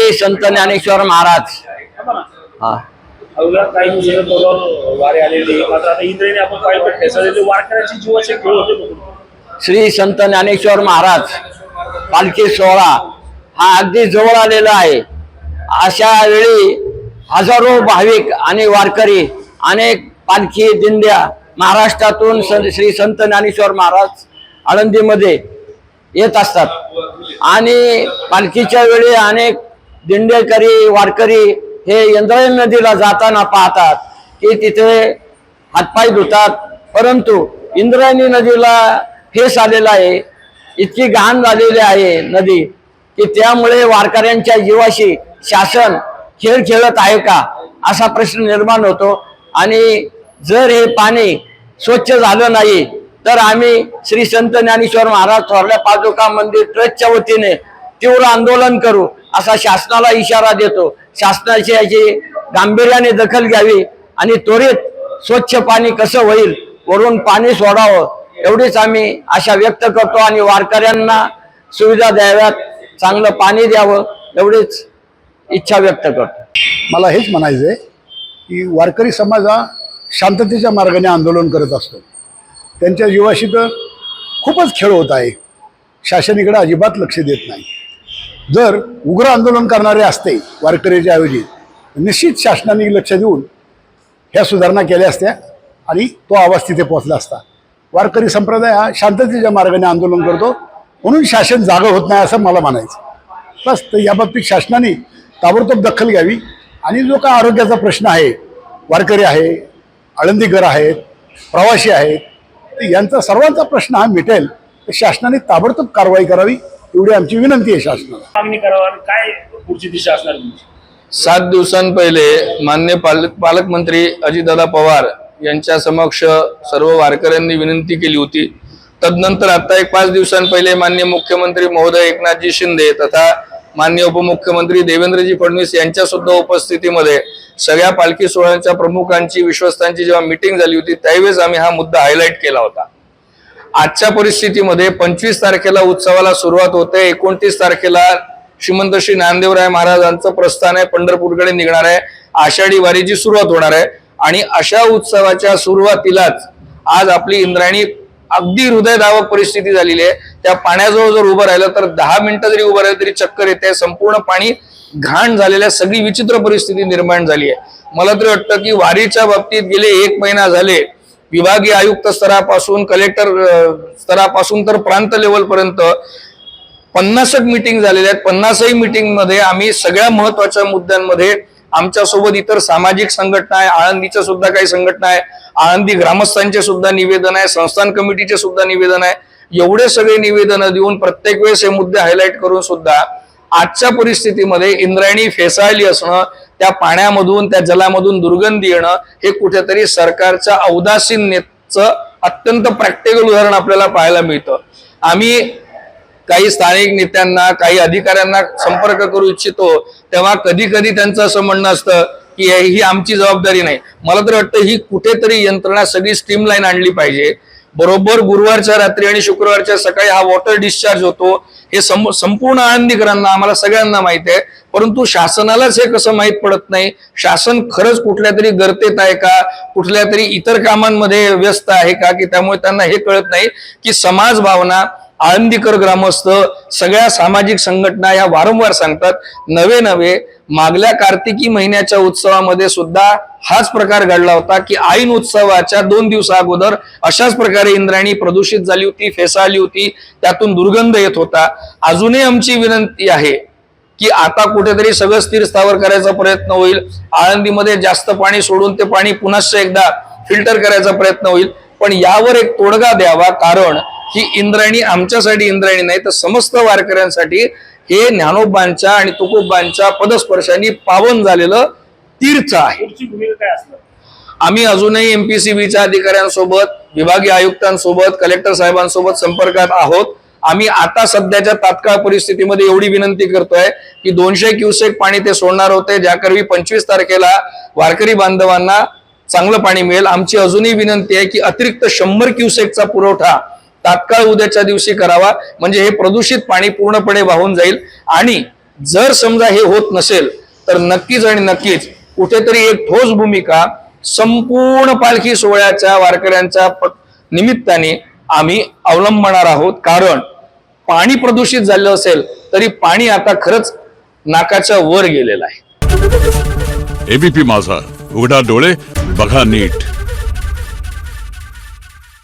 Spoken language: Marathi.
श्री संत ज्ञानेश्वर महाराज। हा अवघ्या काही दिवसांपूर्वी वारी आलेली, मात्र आता इंद्रायणी आपण पाहिलं तर ठेचाळलेले वारकऱ्यांची जीवाचे खेळ होते। श्री संत ज्ञानेश्वर महाराज पालखी सोहळा हा अगदी जवळ आलेला आहे। अशा वेळी हजारो भाविक आणि वारकरी अनेक पालखी दिंड्या महाराष्ट्रातून श्री संत ज्ञानेश्वर महाराज आळंदीमध्ये येत असतात आणि पालखीच्या वेळी अनेक दिंडेकरी वारकरी हे इंद्रायणी नदीला जाताना पाहतात की तिथे हातपाय धुतात, परंतु इंद्रायणी नदीला फेस आलेला आहे, इतकी घाण झालेली आहे नदी की त्यामुळे वारकऱ्यांच्या जीवाशी शासन खेळ खेळत आहे का असा प्रश्न निर्माण होतो। आणि जर हे पाणी स्वच्छ झालं नाही तर आम्ही श्री संत ज्ञानेश्वर महाराज थोरल्या पादुका मंदिर ट्रस्टच्या वतीने तीव्र आंदोलन करू असा शासनाला इशारा देतो। शासनाची याची गांभीर्याने दखल घ्यावी आणि त्वरित स्वच्छ पाणी कसं होईल वरून पाणी सोडावं एवढीच आम्ही आशा व्यक्त करतो आणि वारकऱ्यांना सुविधा द्याव्यात, चांगलं पाणी द्यावं एवढीच इच्छा व्यक्त करतो। मला हेच म्हणायचं आहे की वारकरी समाज हा शांततेच्या मार्गाने आंदोलन करत असतो, त्यांच्या जीवाशी तर खूपच खेळ होत आहे, शासन इकडे अजिबात लक्ष देत नाही। जर उग्र आंदोलन करणारे असते वारकऱ्याच्या ऐवजी निश्चित शासनाने लक्ष देऊन ह्या सुधारणा केल्या असत्या आणि तो आवाज तिथे पोहोचला असता। वारकरी संप्रदाय हा शांततेच्या मार्गाने आंदोलन करतो म्हणून शासन जागं होत नाही असं मला म्हणायचं। बस तर या बाबतीत शासनाने ताबडतोब दखल घ्यावी आणि जो काय आरोग्याचा प्रश्न आहे, वारकरी आहे, आळंदीकर आहेत, प्रवासी आहेत, तर यांचा सर्वांचा प्रश्न हा मिटेल तर शासनाने ताबडतोब कारवाई करावी एवढी आमची विनंती आहे शासनाला। मागणी करावी आणि काय पुढची दिशा असणार तुमची? 7 दिवसांपहिले माननीय पालकमंत्री अजितदादा पवार यांच्या समक्ष सर्व वारकऱ्यांनी विनंती केली होती। तदनंतर आता एक 5 दिवसांपहिले माननीय मुख्यमंत्री महोदय एकनाथजी शिंदे तथा माननीय उपमुख्यमंत्री देवेंद्रजी फडणवीस यांच्या सुद्धा उपस्थितीमध्ये सगळ्या पालखी सोहळ्यांच्या प्रमुखांची विश्वस्तांची जेव्हा मीटिंग झाली होती त्यावेळेस आम्ही हा मुद्दा हायलाइट केला होता। आजच्या परिस्थितीमध्ये 25 तारखेला उत्सवाला सुरुवात होते, 29 तारखेला श्रीमंत श्री ज्ञानदेवराय महाराजांचं प्रस्थान आहे, पंढरपूरकडे निघणार आहे, आषाढी वारीची सुरुवात होणार आहे आणि अशा उत्सवाच्या सुरुवातीलाच आज आपली इंद्रायणी अगदी हृदयधावक परिस्थिती झालेली आहे। त्या पाण्याजवळ जर उभं राहिलं तर 10 मिनिटं जरी उभं राहिलं तरी चक्कर येते, संपूर्ण पाणी घाण झालेल्या सगळी विचित्र परिस्थिती निर्माण झाली आहे। मला तरी वाटतं की वारीच्या बाबतीत गेले 1 महिना झाले विभागीय आयुक्त स्तरापासून कलेक्टर स्तरापासून तर प्रांत लेवल पर्यंत 50 मीटिंग झालेल्या आहेत। 50ही मीटिंग मध्ये आम्ही सगळ्या महत्वाच्या मुद्द्यांमध्ये आमच्या सोबत इतर सामाजिक संघटना आहे, आळंदीच्या सुद्धा काही संघटना आहे, आळंदी ग्रामस्थांचे सुद्धा निवेदन आहे, संस्थान कमिटीचे सुद्धा निवेदन आहे, एवढे सगळे निवेदन देऊन प्रत्येक वेळेस हे मुद्दे हायलाइट करून सुद्धा आजच्या परिस्थितीमध्ये इंद्रायणी फेसाळली असणं, त्या पाण्यामधून त्या जलामधून दुर्गंधी येणं हे कुठेतरी सरकारच्या औदासीन्यतेचं अत्यंत प्रॅक्टिकल उदाहरण आपल्याला पाहायला मिळतं। आम्ही काही स्थानिक नेत्यांना काही अधिकाऱ्यांना संपर्क करू इच्छितो तेव्हा कधी कधी त्यांचं असं म्हणणं असतं की ही आमची जबाबदारी नाही। मला तर वाटतं ही कुठेतरी यंत्रणा सगळी स्ट्रीमलाईन आणली पाहिजे। बरोबर गुरुवारच्या रात्री आणि शुक्रवारच्या सकाळी हा वॉटर डिस्चार्ज होतो हे संपूर्ण आळंदीकरांना आम्हाला सगळ्यांना माहिती आहे, परंतु शासनालाच हे कसं माहीत पडत नाही। शासन खरंच कुठल्या तरी गर्तेत आहे का, कुठल्या तरी इतर कामांमध्ये व्यस्त आहे का की त्यामुळे त्यांना हे कळत नाही की समाज भावना आळंदीकर ग्रामस्थ सगळ्या सामाजिक संघटना या वारंवार सांगतात। नवे मागल्या कार्तिकी महिन्याच्या उत्सवामध्ये सुद्धा हाच प्रकार घडला होता की ऐन उत्सवाच्या 2 दिवसा अगोदर अशाच प्रकारे इंद्रायणी प्रदूषित झाली होती, फेसाळली होती, त्यातून दुर्गंध येत होता। अजूनही आमची विनंती आहे की आता कुठेतरी सगळं स्थिर स्थावर करायचा प्रयत्न होईल, आळंदीमध्ये जास्त पाणी सोडून ते पाणी पुन्हा एकदा फिल्टर करायचा प्रयत्न होईल, पण यावर एक तोडगा द्यावा। कारण ही इंद्रायणी आमच्यासाठी इंद्रायणी नाही तर समस्त वारकऱ्यांसाठी हे ज्ञानोबांच्या आणि तुकोबांच्या पदस्पर्शाने पावन झालेलं तीर्थ आहे। आम्ही अजूनही एमपीसीबीच्या अधिकाऱ्यांसोबत, विभागीय आयुक्तांसोबत, कलेक्टर साहेबांसोबत संपर्कात आहोत। आम्ही आता सध्याच्या तात्काळ परिस्थितीमध्ये एवढी विनंती करतोय की 200 क्युसेक पाणी ते सोडणार होते, ज्याकरवी 25 तारखेला वारकरी बांधवांना चांगलं पाणी मिळेल। आमची अजूनही विनंती आहे की अतिरिक्त 100 क्युसेकचा पुरवठा तात्काळ उद्याच्या दिवशी करावा, म्हणजे हे प्रदूषित पाणी पूर्णपणे वाहून जाईल आणि जर समजा हे होत नसेल तर नक्कीच आणि नक्कीच कुठेतरी एक ठोस भूमिका संपूर्ण पालखी सोहळ्याच्या वारकऱ्यांच्या निमित्ताने आम्ही अवलंबणार आहोत. कारण पाणी प्रदूषित झालं असेल तरी पाणी आता खरंच नाकाच्या वर गेलेलं आहे. एबीपी माझा, उघडा डोळे बघा नीट.